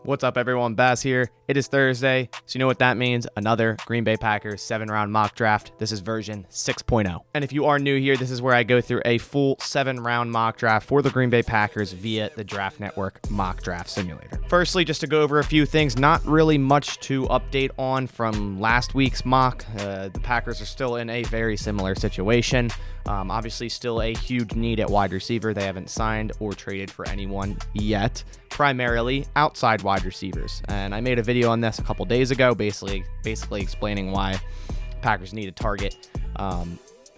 What's up, everyone? Baz here. It is Thursday, so you know what that means. Another Green Bay Packers 7-round mock draft. This is version 6.0. And if you are new here, this is where I go through a full 7-round mock draft for the Green Bay Packers via the Draft Network mock draft simulator. Firstly, just to go over a few things, not really much to update on from last week's mock. The Packers are still in a very similar situation. Obviously, still a huge need at wide receiver. They haven't signed or traded for anyone yet, primarily outside wide receivers. And I made a video on this a couple days ago, basically explaining why Packers need to target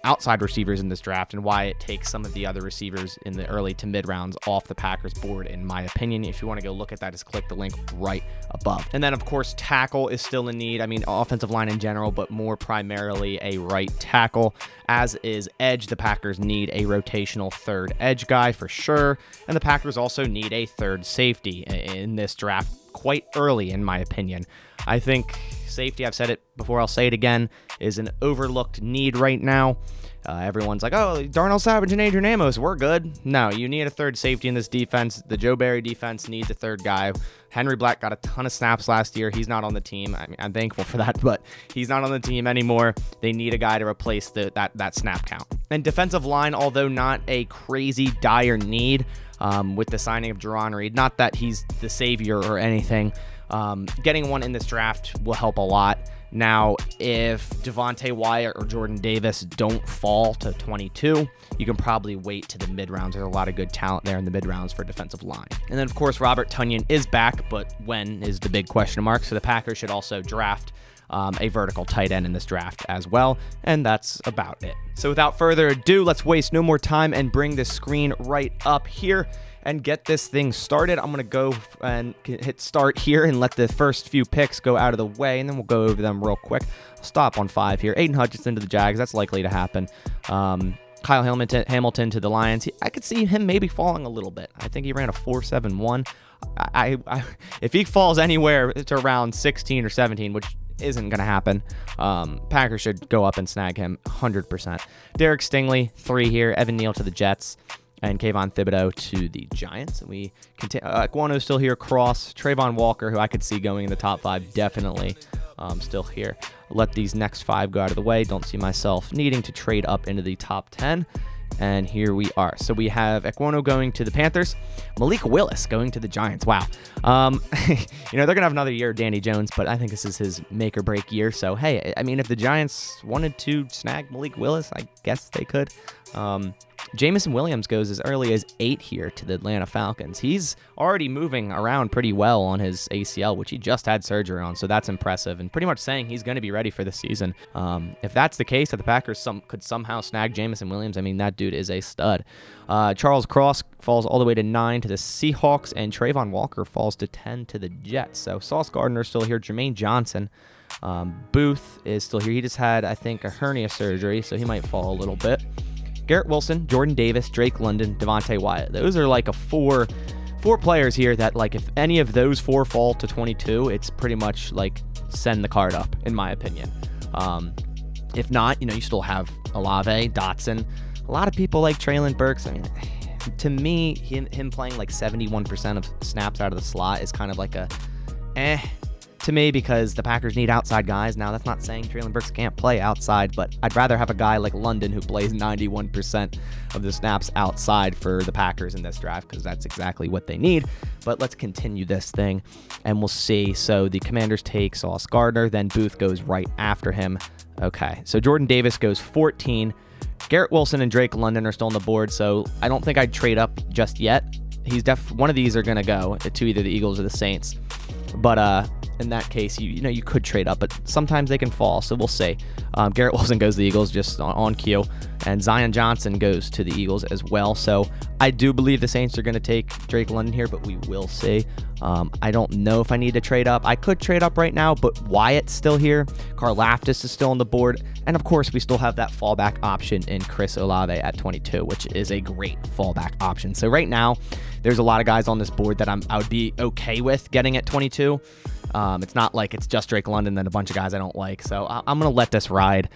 outside receivers in this draft and why it takes some of the other receivers in the early to mid rounds off the Packers board, in my opinion. If you want to go look at that, just click the link right above. And then, of course, tackle is still in need. I mean, offensive line in general, but more primarily a right tackle, as is edge. The Packers need a rotational third edge guy for sure. And the Packers also need a third safety in this draft quite early, in my opinion. I think safety, I've said it before, I'll say it again, is an overlooked need right now. Everyone's like, oh, Darnell Savage and Adrian Amos, we're good. No, you need a third safety in this defense. The Joe Barry defense needs a third guy. Henry Black got a ton of snaps last year. He's not on the team. I mean, I'm thankful for that, but he's not on the team anymore. They need a guy to replace that snap count. And defensive line, although not a crazy dire need with the signing of Jerron Reed, not that he's the savior or anything, getting one in this draft will help a lot. Now, if Devontae Wyatt or Jordan Davis don't fall to 22, you can probably wait to the mid-rounds. There's a lot of good talent there in the mid-rounds for defensive line. And then, of course, Robert Tonyan is back, but when is the big question mark. So the Packers should also draft a vertical tight end in this draft as well, and that's about it. So without further ado, let's waste no more time and bring this screen right up here and get this thing started. I'm going to go and hit start here and let the first few picks go out of the way, and then we'll go over them real quick. I'll stop on 5 here. Aiden Hutchinson to the Jags. That's likely to happen. Kyle Hamilton to the Lions. I could see him maybe falling a little bit. I think he ran a 4.71. If he falls anywhere to around 16 or 17, which isn't going to happen, Packers should go up and snag him 100%. Derek Stingley, 3 here. Evan Neal to the Jets. And Kayvon Thibodeau to the Giants. And we continue. Guano's still here. Cross. Trayvon Walker, who I could see going in the top 5, definitely still here. Let these next 5 go out of the way. Don't see myself needing to trade up into the top 10. And here we are. So we have Ekwonu going to the Panthers. Malik Willis going to the Giants. Wow. They're going to have another year of Danny Jones, but I think this is his make or break year. So, hey, I mean, if the Giants wanted to snag Malik Willis, I guess they could. Jameson Williams goes as early as 8 here to the Atlanta Falcons. He's already moving around pretty well on his ACL, which he just had surgery on, so that's impressive, and pretty much saying he's going to be ready for the season. If that's the case, that the Packers could somehow snag Jameson Williams, I mean, that dude is a stud. Charles Cross falls all the way to 9 to the Seahawks, and Trayvon Walker falls to 10 to the Jets. So Sauce Gardner's still here. Jermaine Johnson. Booth is still here. He just had, I think, a hernia surgery, so he might fall a little bit. Garrett Wilson, Jordan Davis, Drake London, Devontae Wyatt. Those are like a four players here that, like, if any of those 4 fall to 22, it's pretty much like send the card up, in my opinion. If not, you still have Olave, Dotson. A lot of people like Treylon Burks. I mean, to me, him playing like 71% of snaps out of the slot is kind of like a to me, because the Packers need outside guys. Now, that's not saying Treylon Burks can't play outside, but I'd rather have a guy like London who plays 91% of the snaps outside for the Packers in this draft, because that's exactly what they need. But let's continue this thing, and we'll see. So the Commanders take Sauce Gardner, then Booth goes right after him. Okay, so Jordan Davis goes 14. Garrett Wilson and Drake London are still on the board, so I don't think I'd trade up just yet. One of these are going to go to either the Eagles or the Saints. But in that case, you could trade up, but sometimes they can fall, so we'll see. Garrett Wilson goes to the Eagles just on cue, and Zion Johnson goes to the Eagles as well. So I do believe the Saints are going to take Drake London here, but we will see. I don't know if I need to trade up. I could trade up right now, but Wyatt's still here. Karlaftis is still on the board, and of course, we still have that fallback option in Chris Olave at 22, which is a great fallback option. So right now, there's a lot of guys on this board that I would be okay with getting at 22. It's not like it's just Drake London and a bunch of guys I don't like. So I'm going to let this ride.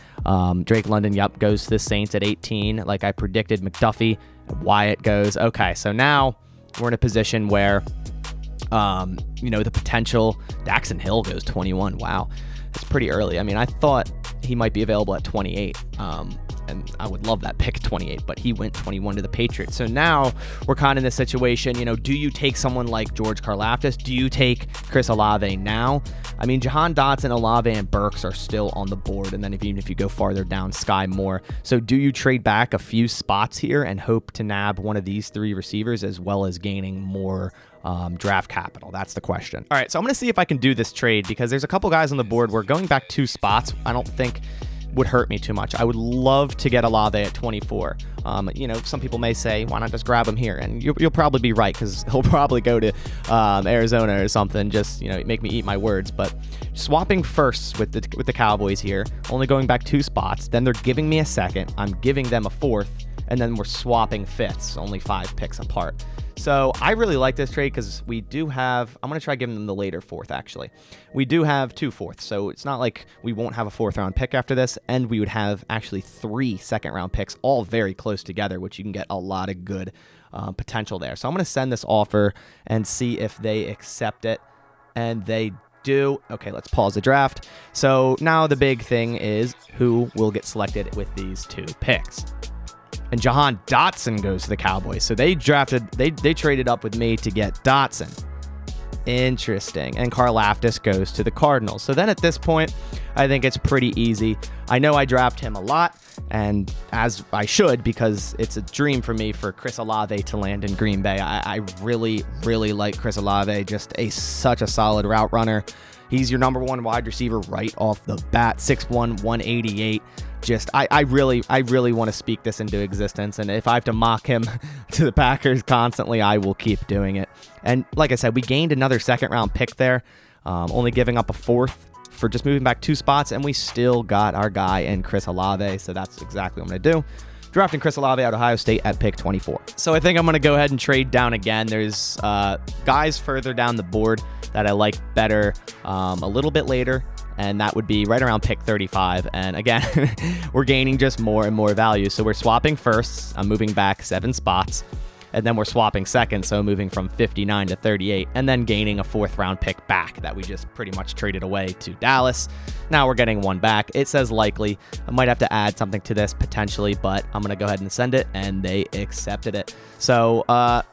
Drake London, goes to the Saints at 18. Like I predicted, McDuffie, Wyatt goes. Okay, so now we're in a position where The potential. Daxon Hill goes 21. Wow, it's pretty early. I mean, I thought he might be available at 28. And I would love that pick 28, but he went 21 to the Patriots. So now we're kind of in this situation, do you take someone like George Karlaftis? Do you take Chris Olave now? I mean, Jahan Dotson, Olave, and Burks are still on the board. And then even if you go farther down, Sky Moore. So do you trade back a few spots here and hope to nab one of these 3 receivers as well as gaining more draft capital? That's the question. All right, so I'm going to see if I can do this trade because there's a couple guys on the board where going back 2 spots, I don't think would hurt me too much. I would love to get Olave at 24. Some people may say, why not just grab him here? And you'll probably be right because he'll probably go to Arizona or something. Just make me eat my words. But swapping firsts with the Cowboys here, only going back 2 spots. Then they're giving me a second. I'm giving them a 4th, and then we're swapping 5ths, only 5 picks apart. So I really like this trade because we do have, I'm going to try giving them the later 4th, actually. We do have 2 4ths, so it's not like we won't have a 4th round pick after this, and we would have actually 3 second round picks, all very close together, which you can get a lot of good potential there. So I'm going to send this offer and see if they accept it, and they do. Okay, let's pause the draft. So now the big thing is who will get selected with these 2 picks. And Jahan Dotson goes to the Cowboys. So they traded up with me to get Dotson. Interesting. And Karlaftis goes to the Cardinals. So then at this point, I think it's pretty easy. I know I draft him a lot, and as I should, because it's a dream for me for Chris Olave to land in Green Bay. I really, really like Chris Olave. Just such a solid route runner. He's your number 1 wide receiver right off the bat. 6'1", 188. I really want to speak this into existence, and if I have to mock him to the Packers constantly, I will keep doing it. And like I said, we gained another second round pick there, only giving up a 4th for just moving back 2 spots, and we still got our guy in Chris Olave, so that's exactly what I'm going to do. Drafting Chris Olave out of Ohio State at pick 24. So I think I'm going to go ahead and trade down again. There's guys further down the board that I like better a little bit later, and that would be right around pick 35. And again, we're gaining just more and more value. So we're swapping firsts. I'm moving back 7 spots. And then we're swapping seconds, so moving from 59 to 38, and then gaining a 4th round pick back that we just pretty much traded away to Dallas. Now we're getting 1 back. It says likely. I might have to add something to this potentially, but I'm going to go ahead and send it, and they accepted it. So, a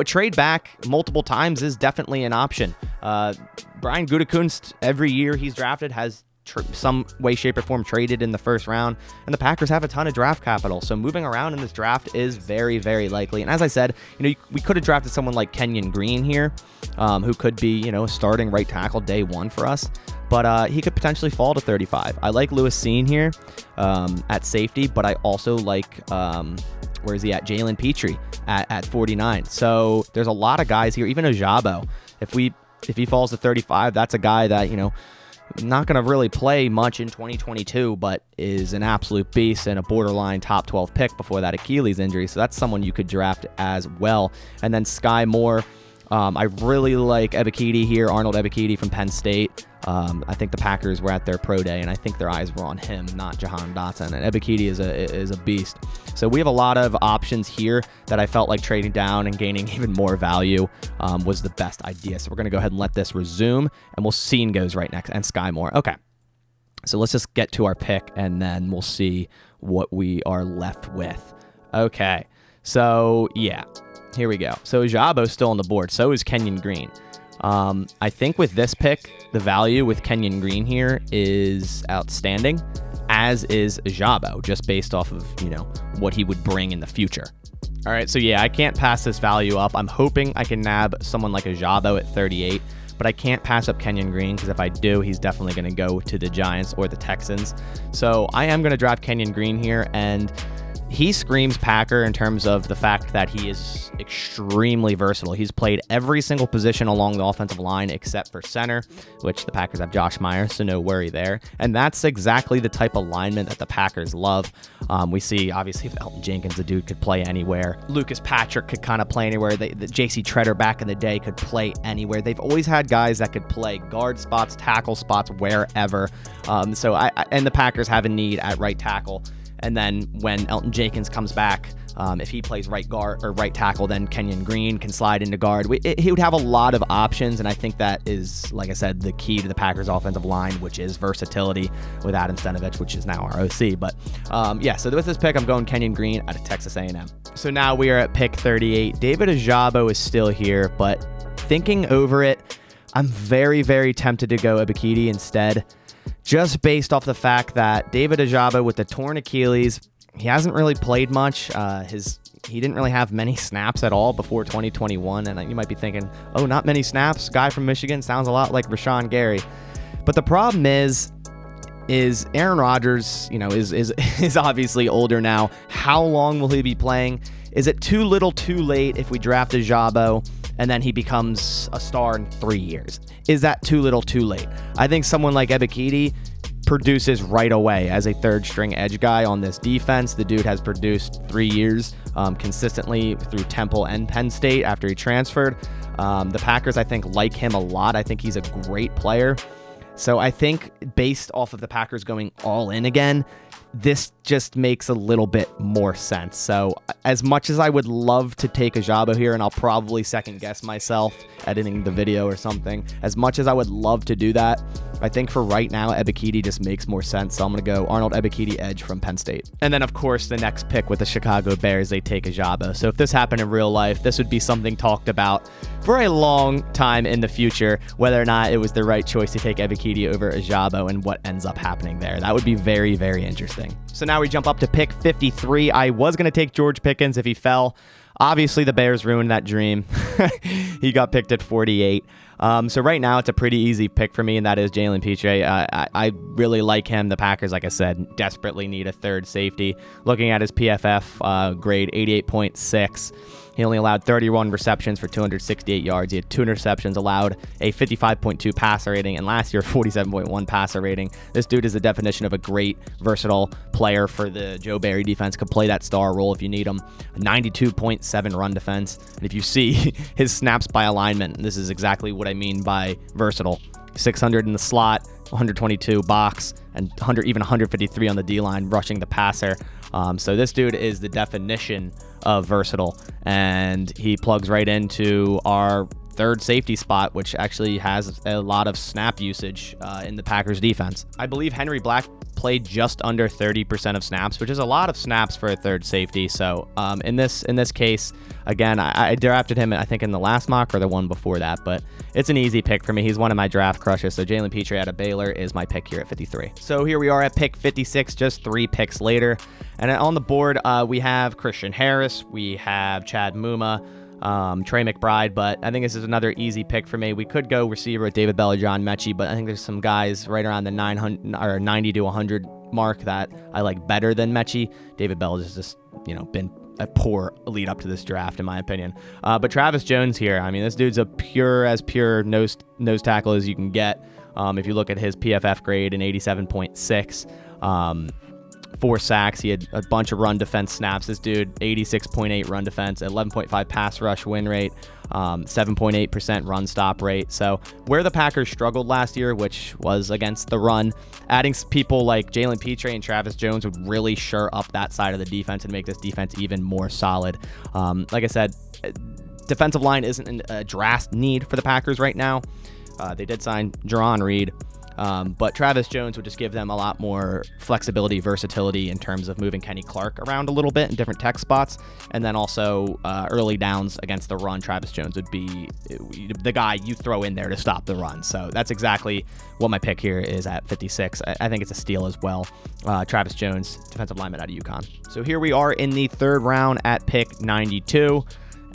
trade back multiple times is definitely an option. Brian Gutekunst, every year he's drafted, has some way, shape, or form traded in the 1st round, and the Packers have a ton of draft capital, so moving around in this draft is very, very likely. And as I said, we could have drafted someone like Kenyon Green here, who could be, starting right tackle day 1 for us, but he could potentially fall to 35. I like Lewis Seen here at safety, but I also like where is he at? JALEN PITRE at 49. So there's a lot of guys here, even Ojabo. If he falls to 35, that's a guy that, not going to really play much in 2022, but is an absolute beast and a borderline top 12 pick before that Achilles injury. So that's someone you could draft as well. And then Sky Moore. I really like Ebiketie here, Arnold Ebiketie from Penn State. I think the Packers were at their pro day, and I think their eyes were on him, not Jahan Dotson. And Ebiketie is a beast. So we have a lot of options here that I felt like trading down and gaining even more value was the best idea. So we're going to go ahead and let this resume, and we'll see goes right next, and Sky Moore. Okay. So let's just get to our pick, and then we'll see what we are left with. Okay. So, yeah. Here we go. So Jabo's still on the board. So is Kenyon Green. I think with this pick, the value with Kenyon Green here is outstanding, as is Jabo, just based off of, what he would bring in the future. All right, so yeah, I can't pass this value up. I'm hoping I can nab someone like Jabo at 38, but I can't pass up Kenyon Green, because if I do, he's definitely going to go to the Giants or the Texans. So I am going to draft Kenyon Green here, and he screams Packer in terms of the fact that he is extremely versatile. He's played every single position along the offensive line except for center, which the Packers have Josh Myers, so no worry there. And that's exactly the type of lineman that the Packers love. We see, obviously, with Elton Jenkins, the dude could play anywhere. Lucas Patrick could kind of play anywhere. The J.C. Treader back in the day could play anywhere. They've always had guys that could play guard spots, tackle spots, wherever. And the Packers have a need at right tackle. And then when Elton Jenkins comes back, If he plays right guard or right tackle, then Kenyon Green can slide into guard. He would have a lot of options, and I think that is, like I said, the key to the Packers offensive line, which is versatility with Adam Stenavich, which is now our OC. But yeah, so with this pick, I'm going Kenyon Green out of Texas A&M. So now we are at pick 38. David Ojabo is still here, but thinking over it, I'm very, very tempted to go Ebiketie instead, just based off the fact that David Ojabo with the torn Achilles, he hasn't really played much. He didn't really have many snaps at all before 2021. And you might be thinking, oh, not many snaps? Guy from Michigan sounds a lot like Rashawn Gary. But the problem is Aaron Rodgers, is obviously older now. How long will he be playing? Is it too little too late if we draft Ojabo and then he becomes a star in 3 years? Is that too little too late? I think someone like Ebiketie produces right away as a third string edge guy on this defense. The dude has produced 3 years consistently through Temple and Penn State after he transferred. The Packers, I think, like him a lot. I think he's a great player. So I think based off of the Packers going all in again, this just makes a little bit more sense. So as much as I would love to take Ojabo here, and I'll probably second guess myself editing the video or something, as much as I would love to do that, I think for right now, Ebiketie just makes more sense. So I'm going to go Arnold Ebiketie edge from Penn State. And then, of course, the next pick with the Chicago Bears, they take Ojabo. So if this happened in real life, this would be something talked about for a long time in the future, whether or not it was the right choice to take Ebiketie over Ojabo and what ends up happening there. That would be very, very interesting. So now we jump up to pick 53. I was going to take George Pickens if he fell. Obviously, the Bears ruined that dream. He got picked at 48. So right now, it's a pretty easy pick for me, and that is Jalen PITRE. I really like him. The Packers, like I said, desperately need a third safety. Looking at his PFF grade, 88.6. He only allowed 31 receptions for 268 yards. He had 2 interceptions, allowed a 55.2 passer rating, and last year, 47.1 passer rating. This dude is the definition of a great, versatile player for the Joe Barry defense. Could play that star role if you need him. 92.7 run defense. And if you see his snaps by alignment, this is exactly what I mean by versatile. 600 in the slot, 122 box, and 153 on the D-line, rushing the passer. So this dude is the definition of versatile, and he plugs right into our third safety spot, which actually has a lot of snap usage in the Packers defense. I believe Henry Black played just under 30% of snaps, which is a lot of snaps for a third safety. So in this case, again, I drafted him, I think, in the last mock or the one before that, but it's an easy pick for me. He's one of my draft crushes. So Jalen PITRE out of Baylor is my pick here at 53. So here we are at pick 56, just 3 picks later. And on the board, we have Christian Harris, we have Chad Muma, Trey McBride, but I think this is another easy pick for me. We could go receiver with David Bell or John Mechie, but I think there's some guys right around the 900 or 90 to 100 mark that I like better than Mechie. David Bell has just, been a poor lead up to this draft, in my opinion. But Travis Jones here, I mean, this dude's a pure nose tackle as you can get. If you look at his PFF grade, an 87.6. 4 sacks. He had a bunch of run defense snaps. This dude, 86.8 run defense, 11.5 pass rush win rate, 7.8% run stop rate. So where the Packers struggled last year, which was against the run, adding people like Jalen PITRE and Travis Jones would really shore up that side of the defense and make this defense even more solid. Like I said, defensive line isn't a drastic need for the Packers right now. They did sign Jerron Reed. But Travis Jones would just give them a lot more flexibility, versatility in terms of moving Kenny Clark around a little bit in different tech spots. And then also early downs against the run, Travis Jones would be the guy you throw in there to stop the run. So that's exactly what my pick here is at 56. I think it's a steal as well. Travis Jones, defensive lineman out of UConn. So here we are in the 3rd round at pick 92.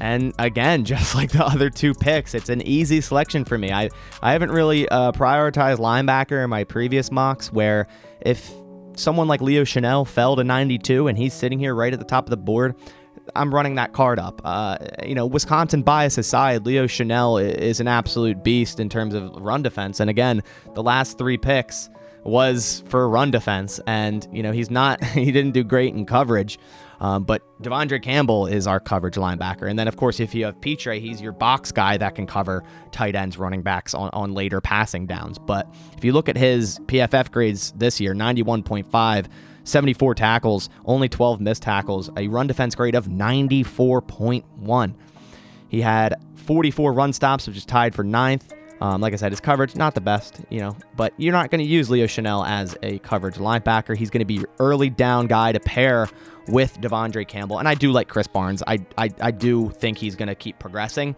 And again, just like the other 2 picks, it's an easy selection for me. I haven't really prioritized linebacker in my previous mocks, where if someone like Leo Chanel fell to 92 and he's sitting here right at the top of the board, I'm running that card up. Wisconsin bias aside, Leo Chanel is an absolute beast in terms of run defense. And again, the last 3 picks was for run defense, and he didn't do great in coverage. But Devondre Campbell is our coverage linebacker. And then, of course, if you have PITRE, he's your box guy that can cover tight ends, running backs on later passing downs. But if you look at his PFF grades this year, 91.5, 74 tackles, only 12 missed tackles, a run defense grade of 94.1. He had 44 run stops, which is tied for 9th. Like I said, his coverage, not the best, but you're not going to use Leo Chanel as a coverage linebacker. He's going to be your early down guy to pair with Devondre Campbell. And I do like Chris Barnes. I do think he's going to keep progressing,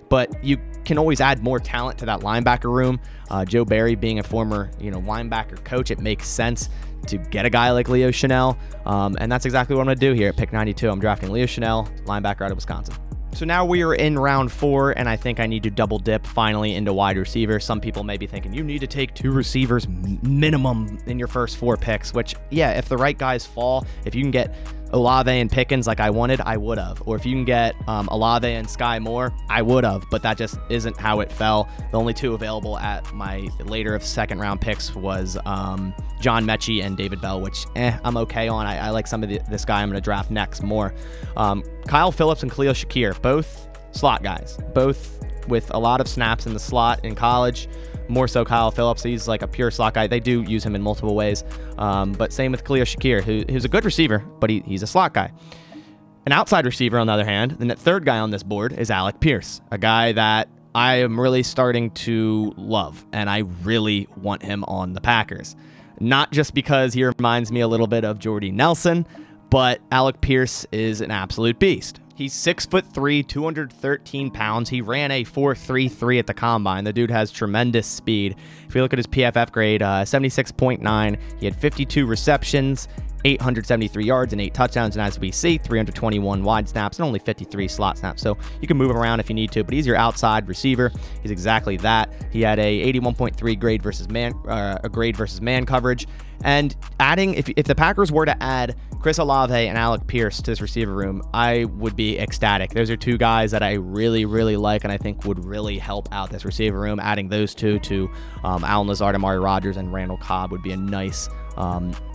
but you can always add more talent to that linebacker room. Joe Barry being a former, linebacker coach, it makes sense to get a guy like Leo Chanel. And that's exactly what I'm going to do here at pick 92. I'm drafting Leo Chanel, linebacker out of Wisconsin. So now we are in round 4, and I think I need to double dip finally into wide receiver. Some people may be thinking you need to take 2 receivers minimum in your first 4 picks, which, yeah, if the right guys fall, if you can get Olave and Pickens like I wanted, I would have. Or if you can get Olave and Sky Moore, I would have, but that just isn't how it fell. The only 2 available at my later of second round picks was John Mechie and David Bell, which I'm okay on. I like some of this guy I'm going to draft next more. Kyle Phillips and Khalil Shakir, both slot guys, both with a lot of snaps in the slot in college. More so Kyle Phillips. He's like a pure slot guy. They do use him in multiple ways. But same with Khalil Shakir, who's a good receiver, but he's a slot guy. An outside receiver, on the other hand, the third guy on this board is Alec Pierce, a guy that I am really starting to love, and I really want him on the Packers. Not just because he reminds me a little bit of Jordy Nelson, but Alec Pierce is an absolute beast. He's 6'3", 213 pounds. He ran a 4.33 at the combine. The dude has tremendous speed. If you look at his PFF grade, 76.9. He had 52 receptions, 873 yards, and 8 touchdowns. And as we see, 321 wide snaps and only 53 slot snaps. So you can move him around if you need to, but he's your outside receiver. He's exactly that. He had a 81.3 grade versus man coverage. And adding, if the Packers were to add Chris Olave and Alec Pierce to this receiver room, I would be ecstatic. Those are 2 guys that I really, really like, and I think would really help out this receiver room. Adding those 2 to Allen Lazard, Amari Rodgers, and Randall Cobb would be a nice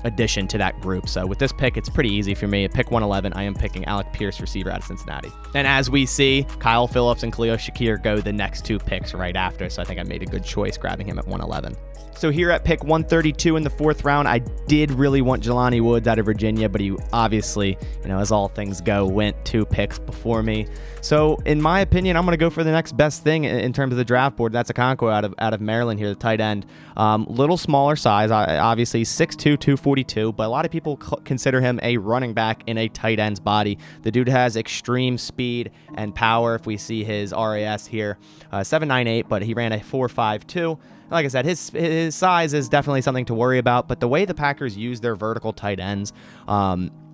addition to that group. So with this pick, it's pretty easy for me. At pick 111, I am picking Alec Pierce, receiver out of Cincinnati. And as we see, Kyle Phillips and Khalil Shakir go the next 2 picks right after, so I think I made a good choice grabbing him at 111. So here at pick 132 in the 4th round, I did really want Jelani Woods out of Virginia, but he obviously, as all things go, went 2 picks before me. So in my opinion, I'm going to go for the next best thing in terms of the draft board. That's Okonkwo out of Maryland here, the tight end. Little smaller size, obviously 6'2", 242, but a lot of people consider him a running back in a tight end's body. The dude has extreme speed and power. If we see his RAS here, 7.98, but he ran a 4.52. Like I said, his size is definitely something to worry about, but the way the Packers use their vertical tight ends,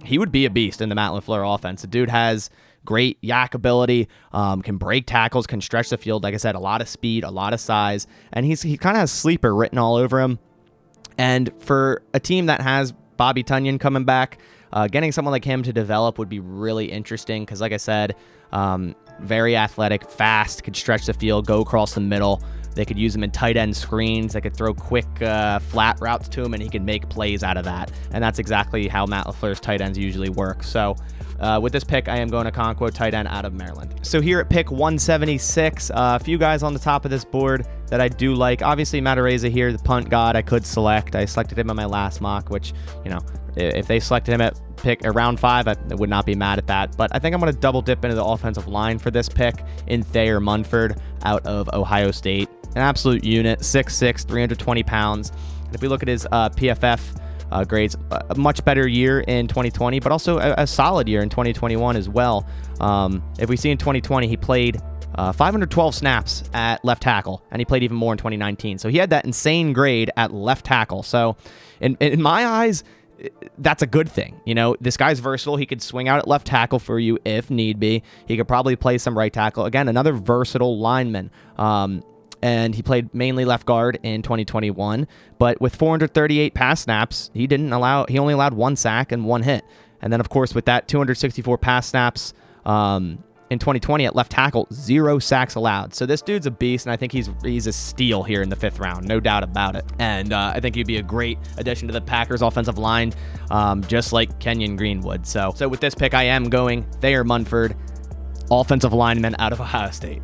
he would be a beast in the Matt LaFleur offense. The dude has great yak ability, can break tackles, can stretch the field. Like I said, a lot of speed, a lot of size, and he kind of has sleeper written all over him. And for a team that has Bobby Tunyon coming back, getting someone like him to develop would be really interesting because, like I said, very athletic, fast, could stretch the field, go across the middle. They could use him in tight end screens. They could throw quick flat routes to him, and he could make plays out of that. And that's exactly how Matt LaFleur's tight ends usually work. So with this pick, I am going to Okonkwo, tight end out of Maryland. So here at pick 176, a few guys on the top of this board that I do like. Obviously, Matareza here, the punt god, I could select. I selected him on my last mock, which, if they selected him at pick around 5, I would not be mad at that. But I think I'm going to double dip into the offensive line for this pick in Thayer Munford out of Ohio State. An absolute unit, 6'6", 320 pounds. And if we look at his PFF grades, a much better year in 2020, but also a solid year in 2021 as well. If we see in 2020, he played 512 snaps at left tackle, and he played even more in 2019. So he had that insane grade at left tackle. So in my eyes, that's a good thing. This guy's versatile. He could swing out at left tackle for you if need be. He could probably play some right tackle. Again, another versatile lineman. And he played mainly left guard in 2021, but with 438 pass snaps, he only allowed 1 sack and 1 hit. And then, of course, with that 264 pass snaps in 2020 at left tackle, 0 sacks allowed. So this dude's a beast, and I think he's a steal here in the 5th round, no doubt about it. And I think he'd be a great addition to the Packers offensive line, just like Kenyon Greenwood. So with this pick, I am going Thayer Munford, offensive lineman out of Ohio State.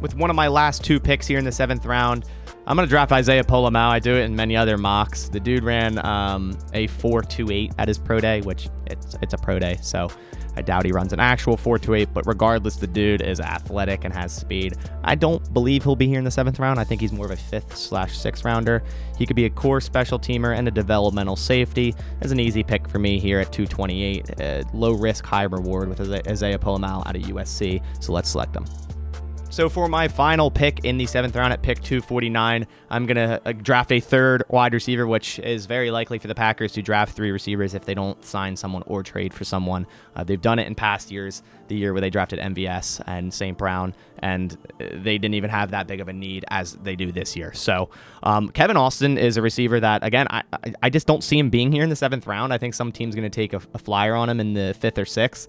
With one of my last 2 picks here in the 7th round, I'm going to draft Isaiah Polamau. I do it in many other mocks. The dude ran a 4.28 at his pro day, which it's a pro day, so I doubt he runs an actual 4.28, but regardless, the dude is athletic and has speed. I don't believe he'll be here in the 7th round. I think he's more of a 5th/6th rounder. He could be a core special teamer and a developmental safety. As an easy pick for me here at 228. Low risk, high reward with Isaiah Polamau out of USC, so let's select him. So for my final pick in the 7th round at pick 249, I'm going to draft a 3rd wide receiver, which is very likely for the Packers to draft 3 receivers if they don't sign someone or trade for someone. They've done it in past years, the year where they drafted MVS and St. Brown, and they didn't even have that big of a need as they do this year. So Kevin Austin is a receiver that, again, I just don't see him being here in the 7th round. I think some team's going to take a flyer on him in the 5th or 6th.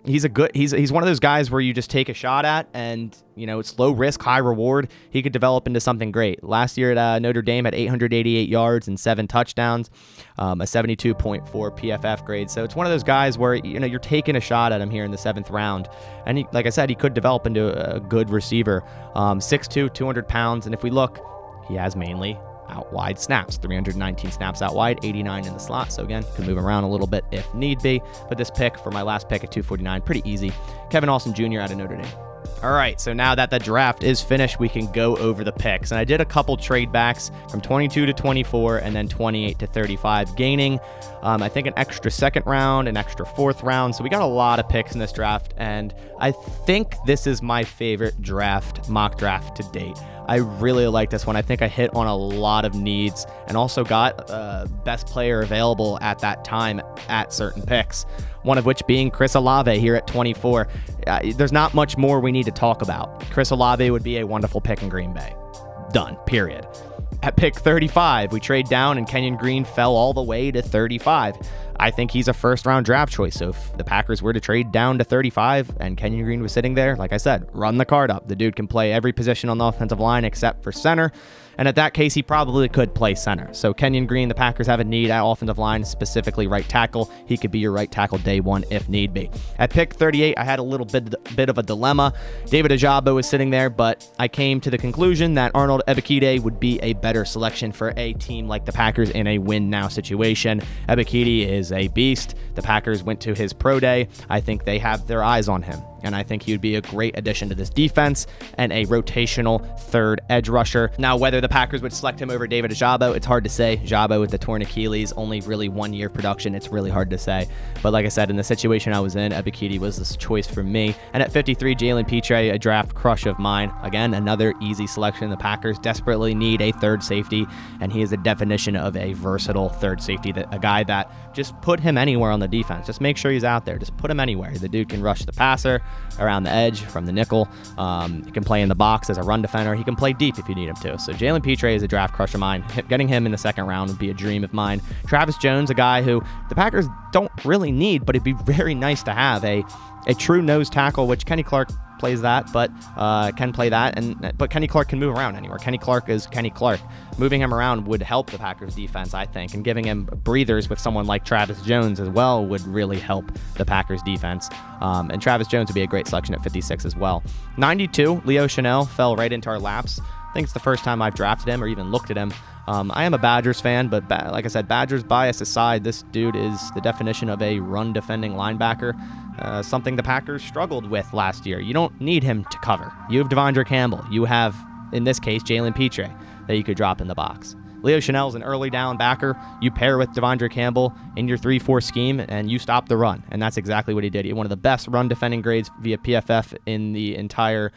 He's one of those guys where you just take a shot at, and it's low risk, high reward. He could develop into something great. Last year at Notre Dame had 888 yards and 7 touchdowns, a 72.4 PFF grade. So it's one of those guys where you're taking a shot at him here in the 7th round, and like I said, he could develop into a good receiver. 6'2", 200 pounds, and if we look, he has mainly out wide snaps, 319 snaps out wide, 89 in the slot. So again, can move around a little bit if need be. But this pick for my last pick at 249, pretty easy. Kevin Austin Jr. out of Notre Dame. All right, so now that the draft is finished, we can go over the picks. And I did a couple trade backs from 22 to 24 and then 28 to 35, gaining, I think, an extra 2nd round, an extra 4th round. So we got a lot of picks in this draft, and I think this is my favorite mock draft to date. I really like this one. I think I hit on a lot of needs and also got best player available at that time at certain picks, one of which being Chris Olave here at 24. There's not much more we need to talk about. Chris Olave would be a wonderful pick in Green Bay. Done, period. At pick 35, we trade down and Kenyon Green fell all the way to 35. I think he's a 1st round draft choice. So if the Packers were to trade down to 35 and Kenyon Green was sitting there, like I said, run the card up. The dude can play every position on the offensive line except for center. And at that case, he probably could play center. So Kenyon Green, the Packers have a need at offensive line, specifically right tackle. He could be your right tackle day 1 if need be. At pick 38, I had a little bit of a dilemma. David Ojabo was sitting there, but I came to the conclusion that Arnold Ebiketie would be a better selection for a team like the Packers in a win-now situation. Ebiketie is a beast. The Packers went to his pro day. I think they have their eyes on him, and I think he would be a great addition to this defense and a rotational 3rd edge rusher. Now, whether the Packers would select him over David Ojabo, it's hard to say. Ojabo with the torn Achilles, only really 1 year production. It's really hard to say. But like I said, in the situation I was in, Ebiketie was this choice for me. And at 53, Jalen PITRE, a draft crush of mine. Again, another easy selection. The Packers desperately need a 3rd safety, and he is a definition of a versatile 3rd safety, a guy that just put him anywhere on the defense. Just make sure he's out there. Just put him anywhere. The dude can rush the passer around the edge from the nickel. He can play in the box as a run defender. He can play deep if you need him to. So Jalen PITRE is a draft crush of mine. Getting him in the 2nd round would be a dream of mine. Travis Jones, a guy who the Packers don't really need, but it'd be very nice to have a true nose tackle, which Kenny Clark plays that, but can play that, but Kenny Clark can move around anywhere. Kenny Clark is Kenny Clark. Moving him around would help the Packers defense, I think, and giving him breathers with someone like Travis Jones as well would really help the Packers defense. And Travis Jones would be a great selection at 56 as well. 92, Leo Chanel fell right into our laps. I think it's the first time I've drafted him or even looked at him. I am a Badgers fan, but like I said, Badgers bias aside, this dude is the definition of a run-defending linebacker, something the Packers struggled with last year. You don't need him to cover. You have Devondre Campbell. You have, in this case, Jalen PITRE that you could drop in the box. Leo Chanel is an early down backer. You pair with Devondre Campbell in your 3-4 scheme, and you stop the run. And that's exactly what he did. He had one of the best run defending grades via PFF in the entire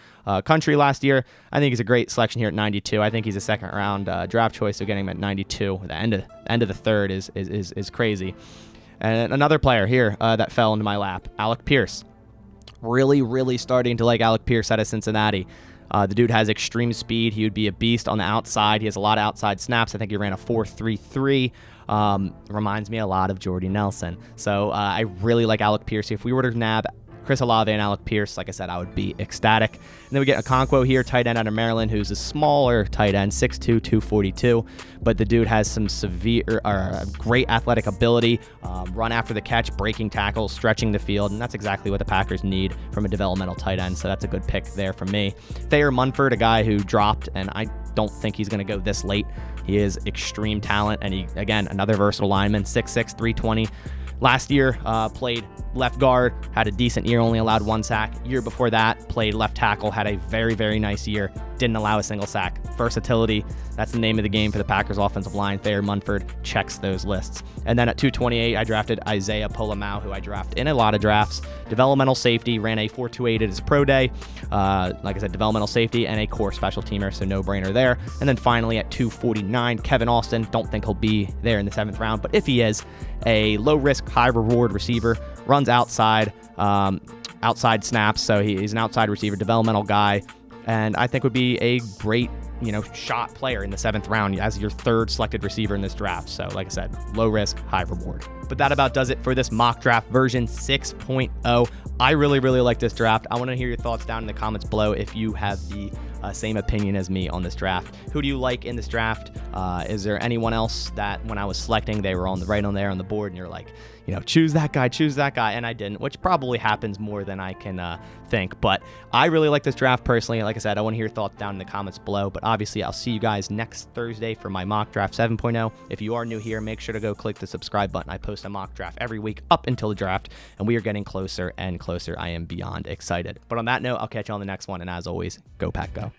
country last year. I think he's a great selection here at 92. I think he's a 2nd round draft choice, so getting him at 92, the end of the 3rd is crazy. And another player here that fell into my lap, Alec Pierce. Really, really starting to like Alec Pierce out of Cincinnati. The dude has extreme speed. He would be a beast on the outside. He has a lot of outside snaps. I think he ran a 4.33. Reminds me a lot of Jordy Nelson. So I really like Alec Pierce. If we were to nab Chris Olave and Alec Pierce, like I said, I would be ecstatic. And then we get Okonkwo here, tight end out of Maryland, who's a smaller tight end, 6'2", 242. But the dude has some great athletic ability, run after the catch, breaking tackles, stretching the field, and that's exactly what the Packers need from a developmental tight end. So that's a good pick there for me. Thayer Munford, a guy who dropped, and I don't think he's going to go this late. He is extreme talent, and he, again, another versatile lineman, 6'6", 320. Last year, played left guard, had a decent year, only allowed 1 sack. Year before that, played left tackle, had a very, very nice year, didn't allow a single sack. Versatility, that's the name of the game for the Packers offensive line. Thayer Munford checks those lists. And then at 228, I drafted Isaiah Polamau, who I draft in a lot of drafts. Developmental safety, ran a 4.28 at his pro day. Like I said, developmental safety and a core special teamer, so no-brainer there. And then finally at 249, Kevin Austin. Don't think he'll be there in the 7th round, but if he is, a low-risk, high-reward receiver, runs outside snaps, so he's an outside receiver, developmental guy, and I think would be a great, shot player in the 7th round as your 3rd selected receiver in this draft. So like I said, low risk, high reward. But that about does it for this mock draft version 6.0. I really, really like this draft. I want to hear your thoughts down in the comments below if you have the same opinion as me on this draft. Who do you like in this draft? Is there anyone else that when I was selecting, they were right on there on the board and you're like, choose that guy, and I didn't, which probably happens more than I can think. But I really like this draft personally. Like I said, I want to hear your thoughts down in the comments below. But obviously, I'll see you guys next Thursday for my mock draft 7.0. If you are new here, make sure to go click the subscribe button. I post a mock draft every week up until the draft, and we are getting closer and closer. I am beyond excited. But on that note, I'll catch you on the next one. And as always, go Pack Go.